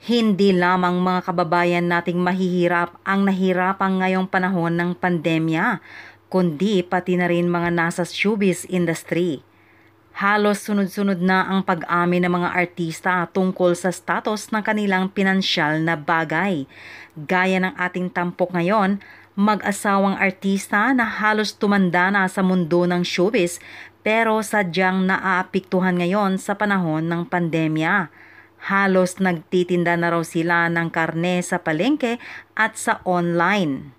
Hindi lamang mga kababayan nating mahihirap ang nahirapan ngayong panahon ng pandemya, kundi pati na rin mga nasa showbiz industry. Halos sunod-sunod na ang pag-amin ng mga artista tungkol sa status ng kanilang pinansyal na bagay. Gaya ng ating tampok ngayon, mag-asawang artista na halos tumanda na sa mundo ng showbiz pero sadyang naaapektuhan ngayon sa panahon ng pandemya. Halos nagtitinda na raw sila ng karne sa palengke at sa online.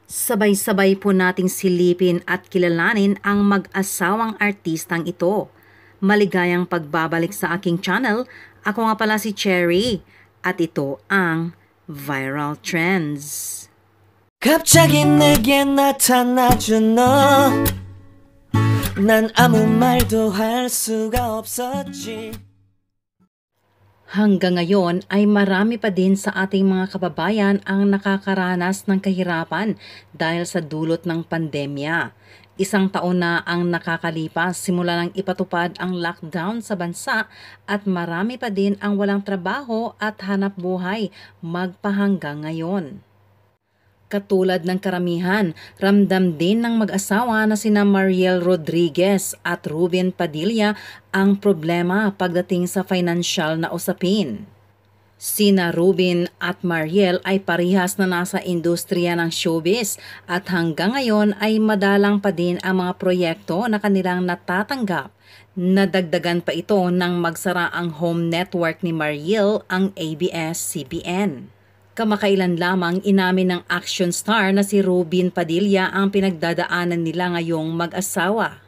Sabay-sabay po nating silipin at kilalanin ang mag-asawang artistang ito. Maligayang pagbabalik sa aking channel. Ako nga pala si Cherry at ito ang Viral Trends. 갑자기 내게 나타나준 너 난 아무 말도 할 수가 없었지. Hanggang ngayon ay marami pa din sa ating mga kababayan ang nakakaranas ng kahirapan dahil sa dulot ng pandemya. Isang taon na ang nakakalipas simula nang ipatupad ang lockdown sa bansa at marami pa din ang walang trabaho at hanap buhay magpahanggang ngayon. Katulad ng karamihan, ramdam din ng mag-asawa na sina Mariel Rodriguez at Ruben Padilla ang problema pagdating sa financial na usapin. Sina Ruben at Mariel ay parihas na nasa industriya ng showbiz at hanggang ngayon ay madalang pa din ang mga proyekto na kanilang natatanggap. Nadagdagan pa ito nang magsara ang home network ni Mariel, ang ABS-CBN. Kamakailan lamang inamin ng action star na si Ruben Padilla ang pinagdadaanan nila ngayong mag-asawa.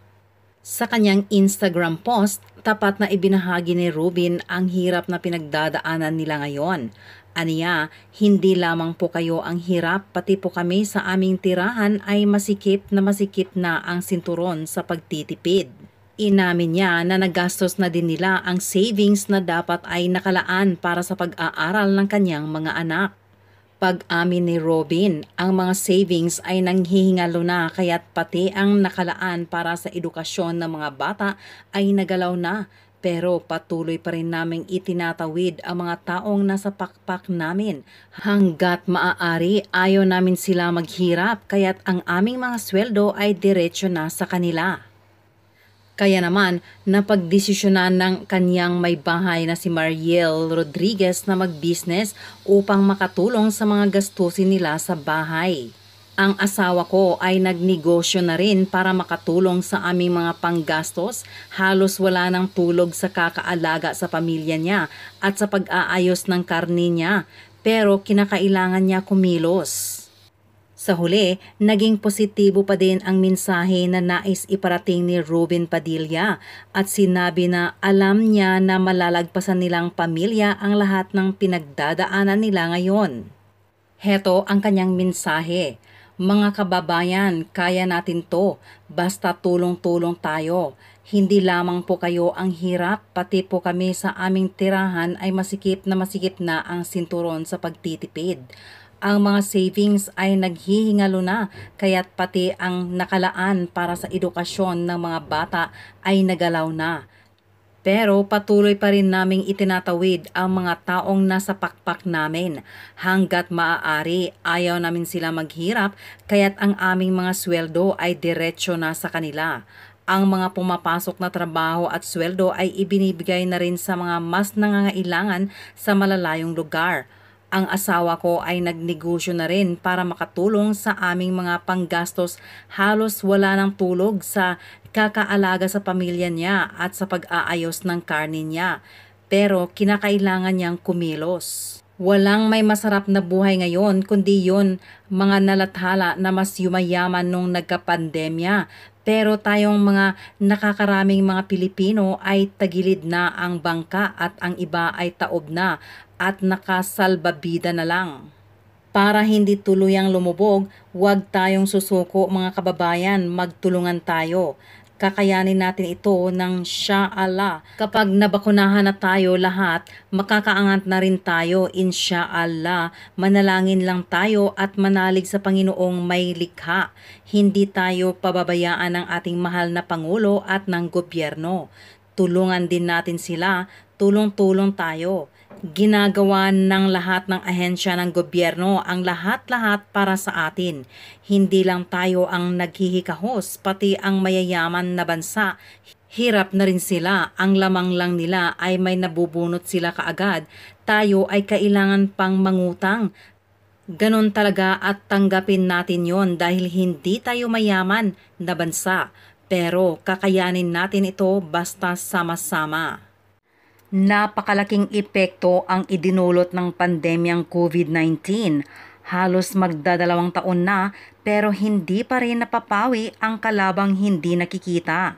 Sa kanyang Instagram post, tapat na ibinahagi ni Ruben ang hirap na pinagdadaanan nila ngayon. Aniya, hindi lamang po kayo ang hirap, pati po kami sa aming tirahan ay masikip na ang sinturon sa pagtitipid. Inamin niya na nagastos na din nila ang savings na dapat ay nakalaan para sa pag-aaral ng kanyang mga anak. Pag-amin ni Robin, ang mga savings ay nanghihingalo na kaya't pati ang nakalaan para sa edukasyon ng mga bata ay nagalaw na. Pero patuloy pa rin naming itinatawid ang mga taong nasa pakpak namin. Hanggat maaari, ayaw namin sila maghirap kaya't ang aming mga sweldo ay diretsyo na sa kanila. Kaya naman, napagdesisyonan ng kanyang may bahay na si Mariel Rodriguez na mag-business upang makatulong sa mga gastusin nila sa bahay. Ang asawa ko ay nagnegosyo na rin para makatulong sa aming mga panggastos. Halos wala nang tulog sa kakaalaga sa pamilya niya at sa pag-aayos ng karne niya, pero kinakailangan niya kumilos. Sa huli, naging positibo pa din ang mensahe na nais iparating ni Ruben Padilla at sinabi na alam niya na malalagpasan nilang pamilya ang lahat ng pinagdadaanan nila ngayon. Heto ang kanyang mensahe. Mga kababayan, kaya natin to, basta tulong-tulong tayo. Hindi lamang po kayo ang hirap, pati po kami sa aming tirahan ay masikip na ang sinturon sa pagtitipid. Ang mga savings ay naghihingalo na kaya't pati ang nakalaan para sa edukasyon ng mga bata ay nagalaw na. Pero patuloy pa rin naming itinatawid ang mga taong nasa pakpak namin. Hanggat maaari, ayaw namin sila maghirap kaya't ang aming mga sweldo ay diretsyo na sa kanila. Ang mga pumapasok na trabaho at sweldo ay ibinibigay na rin sa mga mas nangangailangan sa malalayong lugar. Ang asawa ko ay nagnegosyo na rin para makatulong sa aming mga panggastos. Halos wala ng tulog sa kakaalaga sa pamilya niya at sa pag-aayos ng karne niya. Pero kinakailangan niyang kumilos. Walang may masarap na buhay ngayon kundi yon mga nalathala na mas yumayaman nung nagka-pandemya. Pero tayong mga nakakaraming mga Pilipino ay tagilid na ang bangka at ang iba ay taob na at nakasalbabida na lang. Para hindi tuluyang lumubog, huwag tayong susuko mga kababayan, magtulungan tayo. Kakayanin natin ito ng Inshallah. Kapag nabakunahan na tayo lahat, makakaangat na rin tayo Inshallah. Manalangin lang tayo at manalig sa Panginoong may likha. Hindi tayo pababayaan ng ating mahal na Pangulo at ng gobyerno. Tulungan din natin sila, tulong-tulong tayo. Ginagawa ng lahat ng ahensya ng gobyerno ang lahat-lahat para sa atin. Hindi lang tayo ang naghihikahos, pati ang mayayaman na bansa. Hirap na rin sila, ang lamang lang nila ay may nabubunot sila kaagad. Tayo ay kailangan pang mangutang. Ganon talaga at tanggapin natin yon dahil hindi tayo mayaman na bansa. Pero kakayanin natin ito basta sama-sama. Napakalaking epekto ang idinulot ng pandemyang COVID-19. Halos magdadalawang taon na pero hindi pa rin napapawi ang kalabang hindi nakikita.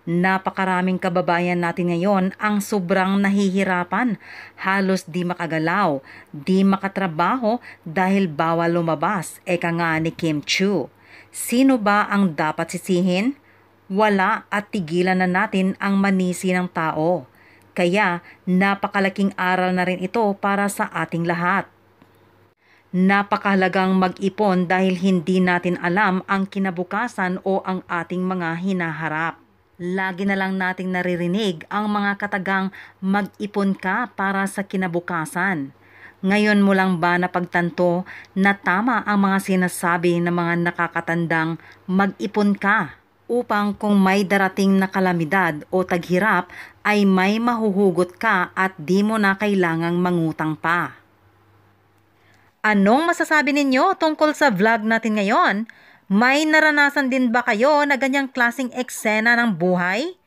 Napakaraming kababayan natin ngayon ang sobrang nahihirapan. Halos di makagalaw, di makatrabaho dahil bawal lumabas, eka nga ni Kim Chiu. Sino ba ang dapat sisihin? Wala at tigilan na natin ang manisi ng tao. Kaya napakalaking aral na rin ito para sa ating lahat. Napakahalagang mag-ipon dahil hindi natin alam ang kinabukasan o ang ating mga hinaharap. Lagi na lang nating naririnig ang mga katagang mag-ipon ka para sa kinabukasan. Ngayon mo lang ba napagtanto na tama ang mga sinasabi ng mga nakakatandang mag-ipon ka? Upang kung may darating na kalamidad o taghirap ay may mahuhugot ka at di mo na kailangang mangutang pa. Anong masasabi ninyo tungkol sa vlog natin ngayon? May naranasan din ba kayo na ganyang klaseng eksena ng buhay?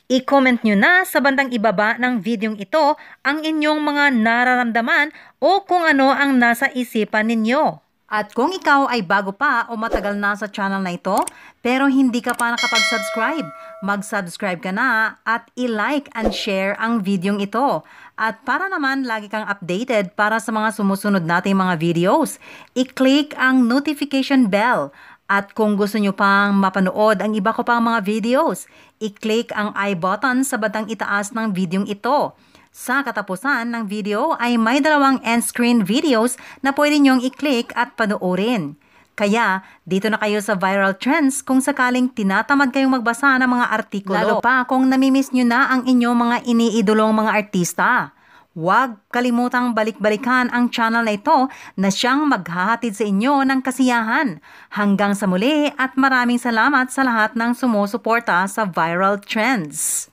I-comment nyo na sa bandang ibaba ng videong ito ang inyong mga nararamdaman o kung ano ang nasa isipan ninyo. At kung ikaw ay bago pa o matagal na sa channel na ito, pero hindi ka pa nakapag-subscribe, mag-subscribe ka na at i-like and share ang videong ito. At para naman lagi kang updated para sa mga sumusunod nating mga videos, i-click ang notification bell. At kung gusto nyo pang mapanood ang iba ko pang mga videos, i-click ang I button sa bandang itaas ng videong ito. Sa katapusan ng video ay may 2 end-screen videos na pwede nyong i-click at panoorin. Kaya dito na kayo sa Viral Trends kung sakaling tinatamad kayong magbasa ng mga artikulo. Lalo pa kung namimiss nyo na ang inyong mga iniidolong mga artista. Huwag kalimutang balik-balikan ang channel na ito na siyang maghahatid sa inyo ng kasiyahan. Hanggang sa muli at maraming salamat sa lahat ng sumusuporta sa Viral Trends.